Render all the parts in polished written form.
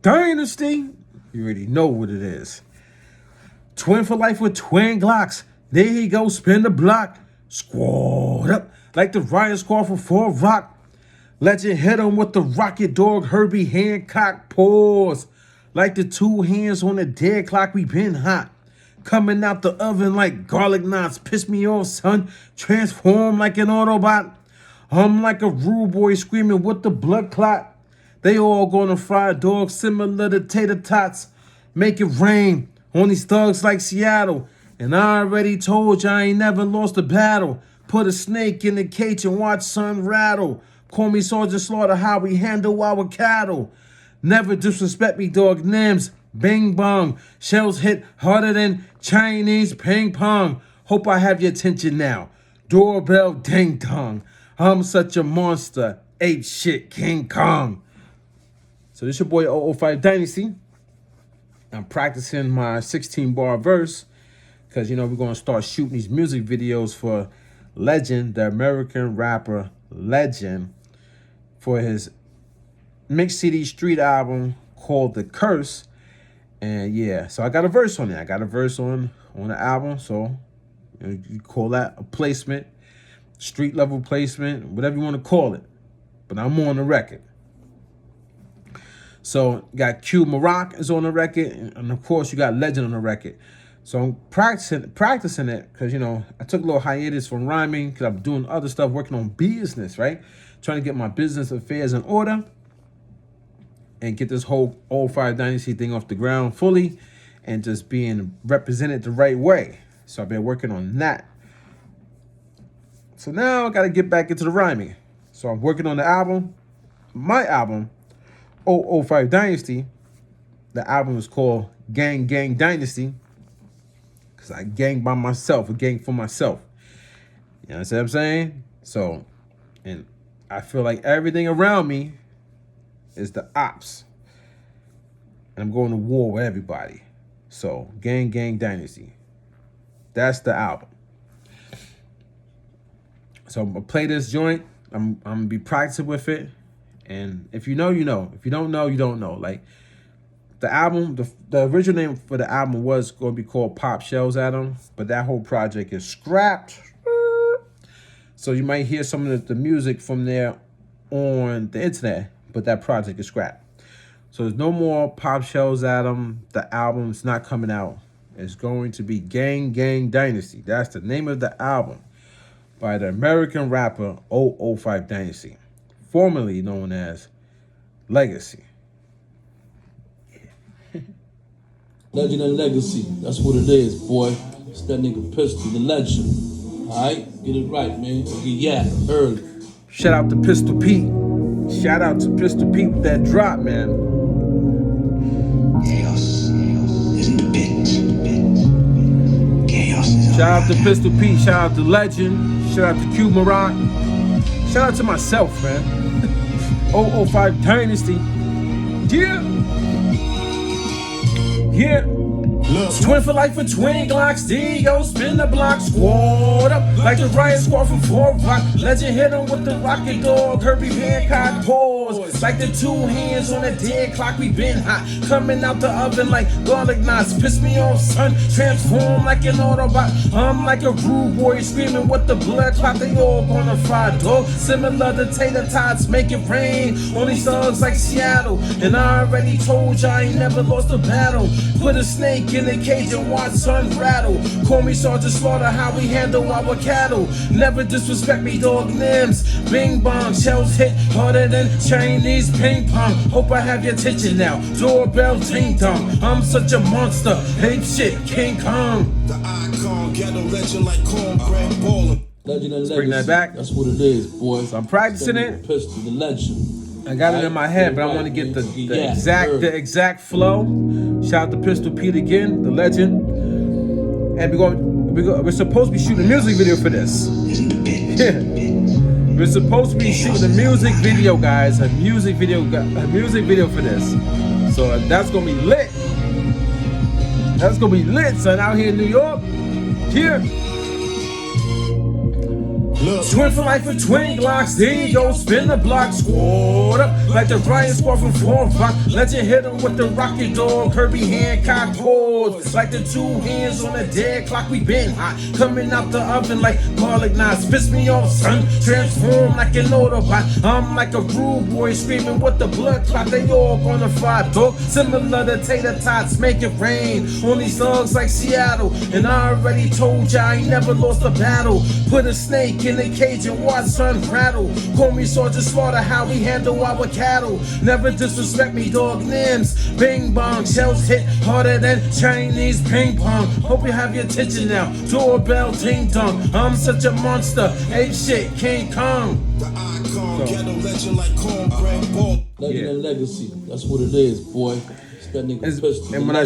Dynasty. You already know what it is. Twin for life with twin Glocks. There he go, spin the block. Squad up like the riot squad for 4 Rock. Legend hit him with the rocket dog Herbie Hancock. Pause like the 2 hands on the dead clock. We been hot. Coming out the oven like garlic knots. Piss me off, son. Transform like an Autobot. I'm like a rude boy screaming with the blood clot. They all gonna fry dogs similar to tater tots. Make it rain on these thugs like Seattle. And I already told you I ain't never lost a battle. Put a snake in the cage and watch sun rattle. Call me Sergeant Slaughter, how we handle our cattle. Never disrespect me, dog. Nims, bing bong. Shells hit harder than Chinese ping pong. Hope I have your attention now. Doorbell ding dong. I'm such a monster. Ape shit, King Kong. So this your boy oO5 Dynasty. I'm practicing my 16-bar verse because, you know, we're going to start shooting these music videos for Legend, the American rapper Legend, for his mixed CD street album called The Curse. And yeah, so I got a verse on it. I got a verse on the album. So you call that a placement, street level placement, whatever you want to call it. But I'm on the record. So you got Moroc is on the record, and of course you got Legend on the record. So I'm practicing it because, you know, I took a little hiatus from rhyming because I'm doing other stuff, working on business, right? Trying to get my business affairs in order and get this whole oO5 Dynasty thing off the ground fully and just being represented the right way. So I've been working on that. So now I got to get back into the rhyming. So I'm working on the album, my album, oO5 Dynasty. The album is called Gang Gang Dynasty because I gang by myself, a gang for myself. You know what I'm saying? So, and I feel like everything around me is the ops. And I'm going to war with everybody. So, Gang Gang Dynasty. That's the album. So I'm going to play this joint. I'm going to be practicing with it. And if you know, you know. If you don't know, you don't know. Like, the album, the original name for the album was going to be called Pop Shells Adam, but that whole project is scrapped. So you might hear some of the music from there on the internet, but that project is scrapped. So there's no more Pop Shells Adam. The album's not coming out. It's going to be Gang Gang Dynasty. That's the name of the album by the American rapper oO5 Dynasty, formerly known as Legacy. Legend and legacy, that's what it is, boy. It's that nigga Pistol, the legend. Alright, get it right, man. Get early. Shout out to Pistol Pete. Shout out to Pistol Pete with that drop, man. Chaos isn't a bit. Chaos is Shout out to Pistol Pete. Shout out to Legend. Shout out to Moroc. Shout out to myself, man. oO5 Dynasty. Yeah. Yeah. Twin for life with twin Glocks. Dio spin the block. Squad up like the riot squad from 4 Rock. Legend hit him with the rocket dog Herbie Hancock. Pause like the 2 hands on the dead clock. We been hot. Coming out the oven like garlic knots. Piss me off, son. Transform like an Autobot. I'm like a rude boy screaming with the blood clot. They all gonna fry dog similar to tater tots. Make it rain on these thugs like Seattle. And I already told you I ain't never lost a battle. Put a snake in the cage and watch sun rattle. Call me Sergeant Slaughter, how we handle our cattle. Never disrespect me, dog. Nims, bing bong. Shells hit harder than Chinese ping pong. Hope I have your attention now. Doorbell ding dong. I'm such a monster. Ape shit, King Kong. The icon, ghetto legend like cornbread ballin'. Legend and legacy. Bring that back. That's what it is, boy. So I'm practicing it. Pistol, the legend. I got it in my head, but I want to get the exact flow. Shout out to Pistol Pete again, the legend. And we're supposed to be shooting a music video for this. Yeah. We're supposed to be shooting a music video, guys. A music video for this. So that's gonna be lit. That's gonna be lit, son. Out here in New York. Here. Twin for life with twin Glocks. There you go, spin the block, squad up like the Ryan squad from Fort Rock. Legend hit him with the rocket dog, Herbie Hancock chords. Like the two hands on a dead clock, we been hot. Coming out the oven like garlic knots. Piss me off, son. Transform like an Autobot. I'm like a rude boy screaming with the blood clot. They all gonna fry, dog. Similar to tater tots, make it rain on these thugs like Seattle. And I already told ya I ain't never lost a battle. Put a snake in a cage and watch son rattle. Call me Sergeant Slaughter, how we handle our cattle. Never disrespect me, dog. Names bing bong, shells hit harder than Chinese ping pong. Hope you have your attention now. Doorbell ting tong. I'm such a monster. Ape shit, King Kong. The icon, ghetto legend like cornbread ball. Legend and legacy. That's what it is, boy. It's that nigga pistol. And when I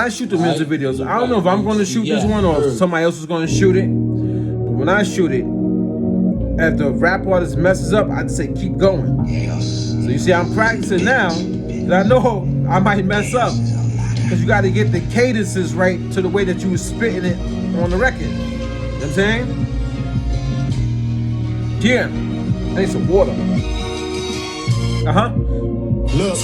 shoot the music videos, I don't know if I'm going to shoot this one or if somebody else is going to shoot it. But when I shoot it, if the rap artist messes up, I'd say keep going. So you see, I'm practicing now, and I know I might mess up because you got to get the cadences right to the way that you were spitting it on the record. You know what I'm saying? Yeah, I need some water.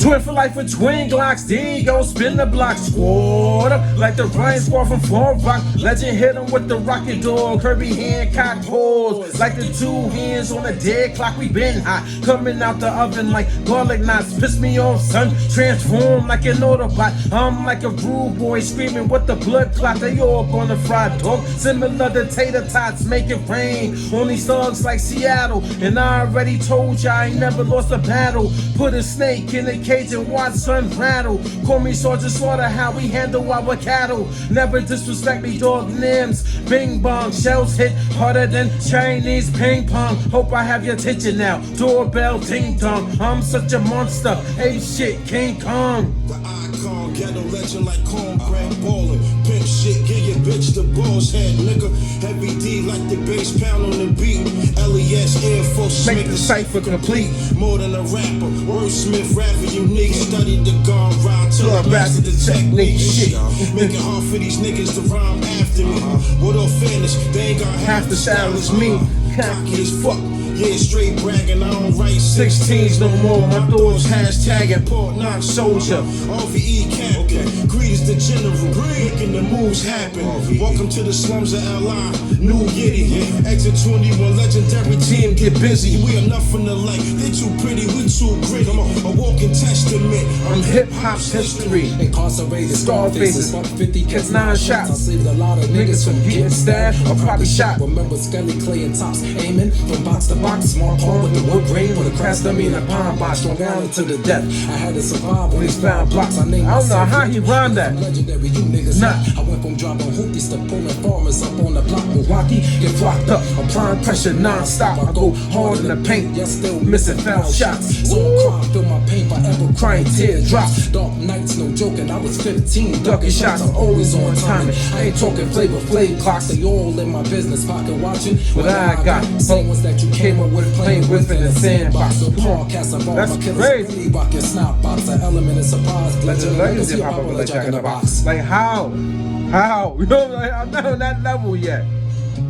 Twin for life with twin Glocks. There you go, spin the block, squad up like the Ryan squad from Fort Rock. Legend hit him with the rocket dog, Herbie Hancock pause. Like the two hands on a dead clock, we been hot. Coming out the oven like garlic knots. Piss me off, son. Transform like an Autobot. I'm like a rude boy screaming with the blood clot. They all gonna fry, dog. Similar to tater tots, make it rain on these thugs like Seattle. And I already told ya I ain't never lost a battle. Put a snake in a cage and watch son rattle. Call me Sergeant Slaughter, how we handle our cattle. Never disrespect me, dog. Names bing bong, shells hit harder than Chinese ping pong. Hope I have your attention now. Doorbell ting tong. I'm such a monster. Ape shit, King Kong. The icon, ghetto legend like cornbread ballin'. Pimp shit, give your bitch the balls head, nigga. Heavy D like the bass pound on the beat. LES Air Force Make the cipher complete. More than a rapper, wordsmith, rapper unique. Studied the gun rhyme till I mastered the technique. Shit, make it hard for these niggas to rhyme after me. With all fairness, they ain't got half the style as me. Cocky as fuck. Yeah, straight bragging, I don't write 16s no more. My thoughts hashtagging Port Knox Soldier. RVE Captain, Greed is the general, making the moves happen. Welcome to the slums of LI, New Yiddy. Exit 21, legendary team, get busy. We enough from the light, they too pretty, we too gritty. A walking testament, I'm hip-hop's history. Incarcerated, Star faces, 50 gets 9 shots. I saved a lot of Niggas from getting stabbed or probably shot. Remember Skelly, Clay, and Tops aiming from box to box. Small car with the wood grain with a crash dummy and a pine box. Strung out to the death. I had to survive when these found blocks. I don't know how he rhymed that. Legendary, you niggas nah. I went from dropping hoopies to pulling farmers up on the block. Milwaukee get flocked up. Applying pressure non-stop. I go hard in the paint, yet still missing foul shots. So I cry, feel my pain forever, crying teardrops. Dark nights, no joking. I was 15, ducking shots. I'm always on timing. I ain't talking Flavor Flav clocks. They all in my business pocket watching what I got. Same ones that you came up with playing with in the sandbox. So podcast of all my killers really rock your snap box. An element of surprise. Legend legacy pop up like Jack in the Box. Like how? You know, like, I'm not on that level yet.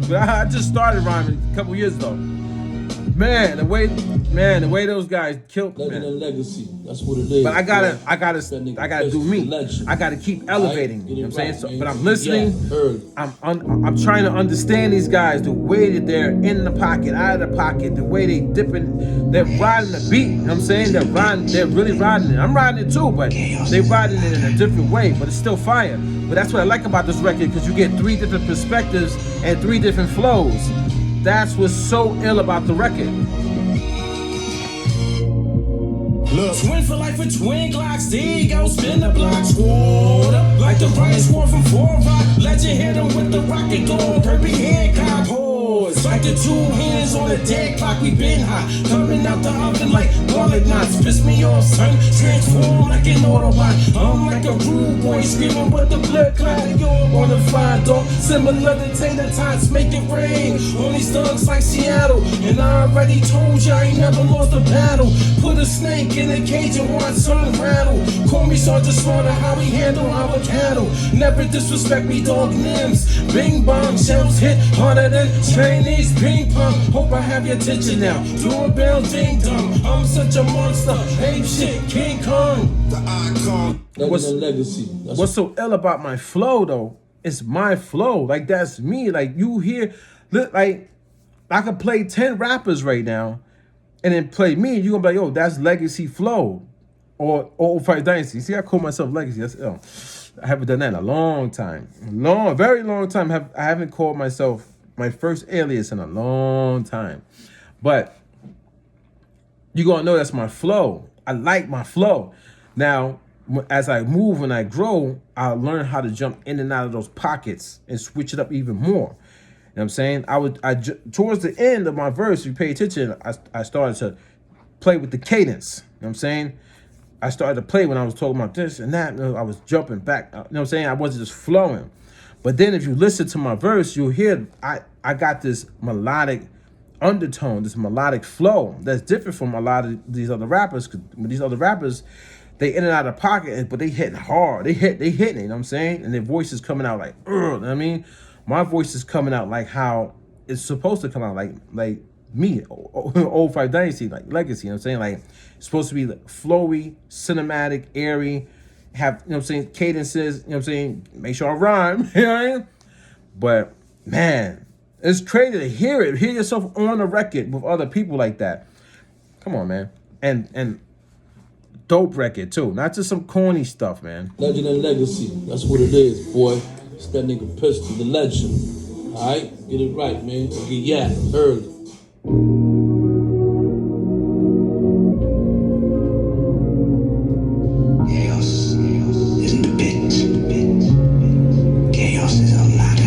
But I just started rhyming a couple years ago. Man, the way those guys killed me. Legend and legacy. That's what it is. But I gotta do me. I gotta keep elevating. You know what I'm saying? So, but I'm listening. I'm trying to understand these guys, the way that they're in the pocket, out of the pocket, the way they dipping, they're riding the beat. You know what I'm saying? They're really riding it. I'm riding it too, but they're riding it in a different way, but it's still fire. But that's what I like about this record, because you get 3 different perspectives and 3 different flows. That's what's so ill about the record. Twin for life with twin Glocks. There you go, spin the block, squad up like the Ryan squad from Fort Rock. Legend hit him with the rocket dog, Herbie Hancock pause. Like the two hands on a dead clock, we been hot. Coming out the oven like garlic knots. Piss me off, son. Transform like an Autobot. I'm like a rude boy screaming with the blood clot. You're on the fire, dog. Similar to tater tots, make it rain on these thugs like Seattle. And I already told you I ain't never lost a battle. Put a snake in a cage and watch son rattle. Call Call me Sergeant Slaughter, how we handle our cattle. Never disrespect me, dog names. Bing bong, shells hit harder than Chinese ping pong. Hope I have your attention now. Doorbell ding dong. I'm such a monster. Ape shit, King Kong. The icon. Legacy. What's so ill about my flow though? It's my flow. Like that's me. Like you hear, like I could play 10 rappers right now, and then play me. You gonna be like, yo, that's legacy flow, or oO5 Dynasty. See, I call myself legacy. That's ill. I haven't done that in a long time, very long time. I haven't called myself my first alias in a long time, but you gonna know that's my flow. I like my flow. Now, as I move and I grow, I'll learn how to jump in and out of those pockets and switch it up even more. You know what I'm saying? Towards the end of my verse, if you pay attention, I started to play with the cadence. You know what I'm saying? I started to play when I was talking about this and that. I was jumping back. You know what I'm saying? I wasn't just flowing. But then if you listen to my verse, you'll hear I got this melodic undertone, this melodic flow that's different from a lot of these other rappers. Because these other rappers, they in and out of pocket, but they hitting hard. They hitting it, you know what I'm saying? And their voice is coming out like, you know what I mean? My voice is coming out like how it's supposed to come out, like me, oO5 Dynasty, like legacy, you know what I'm saying? Like, it's supposed to be like flowy, cinematic, airy, have, you know what I'm saying, cadences, you know what I'm saying? Make sure I rhyme, you know what I mean? But, man, it's crazy to hear it. Hear yourself on the record with other people like that. Come on, man. And dope record too, not just some corny stuff, man. Legend and legacy, that's what it is, boy. It's that nigga Pistol, the legend. Alright, get it right, man. Get early. Chaos isn't a bit. Chaos is a ladder.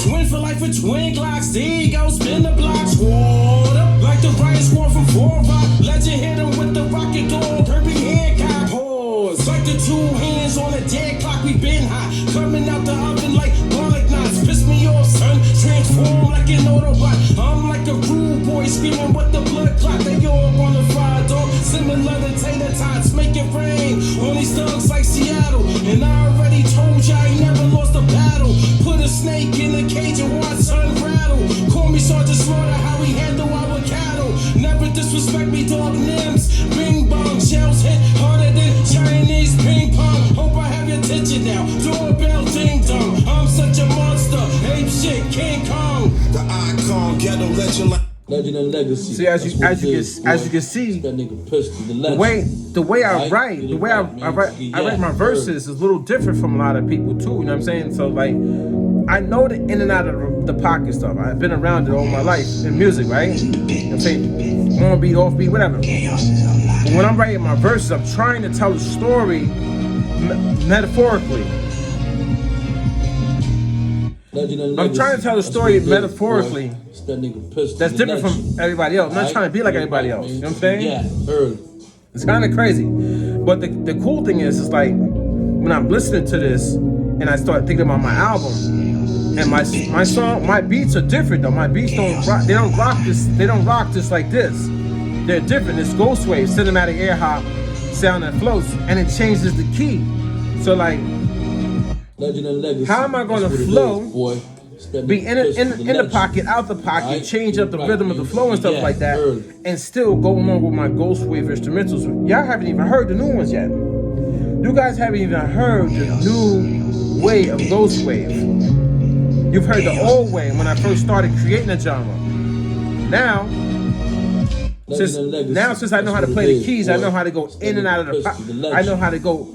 Twin for life with twin Glocks. There you go, spin the block. Squad up like the riot squad from Moroc. Legend hit him with the rocket dog. Herbie Hancock. Pause like the two hands on a dead clock. We been hot, coming out the oven like garlic knots. Piss me off, son. Transform like an Autobot. I'm like a rude boy screaming with the blood clot. They all wanna fry, dog. Similar to tater tots, make it rain on these thugs like Seattle. And I already told ya I ain't never lost a battle. Put a snake in a cage and watch son rattle. Call me Sergeant Slaughter, how we handle our cattle. Never disrespect me, dog names. Bing bong, shells hit harder than Chinese ping pong. Hope I have your attention now. Doorbell ding dong. I'm such a monster. Ape shit, King Kong. The icon, ghetto legend like. Legend and legacy. See, as you can see, that nigga Pistol, the legend. the way I write, the way I write my verses is a little different from a lot of people too. You know what I'm saying? So like, I know the in and out of the pocket stuff. I've been around it all my life in music, right? You know what I'm saying? On beat, off beat, whatever. Chaos is a ladder. But when I'm writing my verses, I'm trying to tell a story metaphorically. I'm trying to tell the story metaphorically. That's different from everybody else. I'm not trying to be like everybody else. You know what I'm saying? Yeah, early. It's kind of crazy. But the cool thing is like, when I'm listening to this and I start thinking about my album, and my song, my beats are different though. My beats don't rock, they don't rock just like this. They're different. It's Ghost Wav, cinematic air hop, sound that floats, and it changes the key. So like, Legend and legacy. how am I gonna flow? Be in the pocket, out the pocket, change up the rhythm of the flow and stuff like that, and still go along with my Ghost Wav instrumentals. Y'all haven't even heard the new ones yet. You guys haven't even heard the new way of Ghost Wav. You've heard the old way when I first started creating the genre. Now, since I know how to play the keys, I know how to go in and out of the. I know how to go.